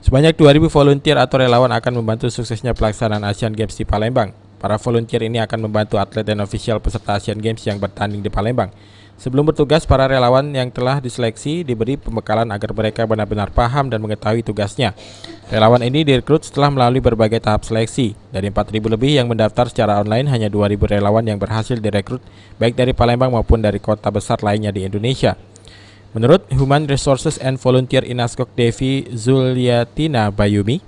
Sebanyak 2.000 volunteer atau relawan akan membantu suksesnya pelaksanaan Asian Games di Palembang. Para volunteer ini akan membantu atlet dan ofisial peserta Asian Games yang bertanding di Palembang. Sebelum bertugas, para relawan yang telah diseleksi diberi pembekalan agar mereka benar-benar paham dan mengetahui tugasnya. Relawan ini direkrut setelah melalui berbagai tahap seleksi. Dari 4.000 lebih yang mendaftar secara online, hanya 2.000 relawan yang berhasil direkrut, baik dari Palembang maupun dari kota besar lainnya di Indonesia. Menurut Human Resources and Volunteer Inaskok Devi Zulyatina Bayumi,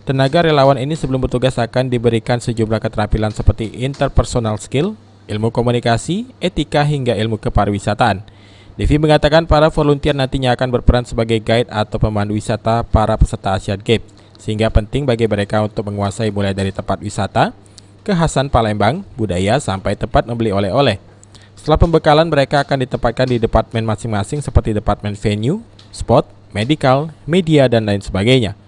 tenaga relawan ini sebelum bertugas akan diberikan sejumlah keterampilan seperti interpersonal skill, ilmu komunikasi, etika hingga ilmu kepariwisataan. Devi mengatakan para volunteer nantinya akan berperan sebagai guide atau pemandu wisata para peserta Asian Games, sehingga penting bagi mereka untuk menguasai mulai dari tempat wisata, kekhasan Palembang, budaya sampai tempat membeli oleh-oleh. Setelah pembekalan, mereka akan ditempatkan di departemen masing-masing seperti departemen venue, sport, medical, media, dan lain sebagainya.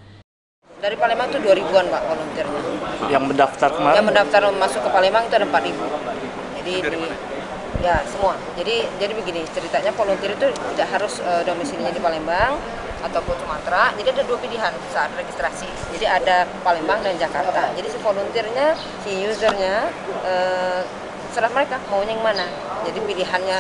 Dari Palembang itu 2.000-an Pak volunteernya. Yang mendaftar kemarin? Yang mendaftar masuk ke Palembang itu ada 4.000. Jadi ya semua. Jadi begini, ceritanya volunteer itu tidak harus domisilinya di Palembang ataupun Sumatera. Jadi ada dua pilihan saat registrasi. Jadi ada Palembang dan Jakarta. Jadi si volunteernya, si usernya serah mereka maunya yang mana. Jadi pilihannya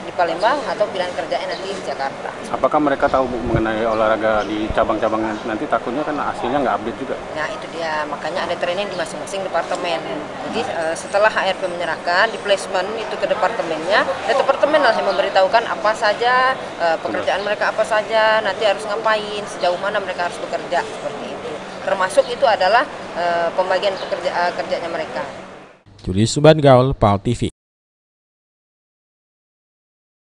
di Palembang atau pilihan kerjanya nanti di Jakarta. Apakah mereka tahu mengenai olahraga di cabang-cabang nanti? Takutnya kan hasilnya nggak update juga. Nah itu dia, makanya ada training di masing-masing departemen. Jadi setelah HRP menyerahkan, di placement itu ke departemennya, dan departemen lah yang memberitahukan apa saja pekerjaan mereka apa saja, nanti harus ngapain, sejauh mana mereka harus bekerja seperti itu. Termasuk itu adalah pembagian kerjanya mereka. Julius Subhan Gaul, PAL TV.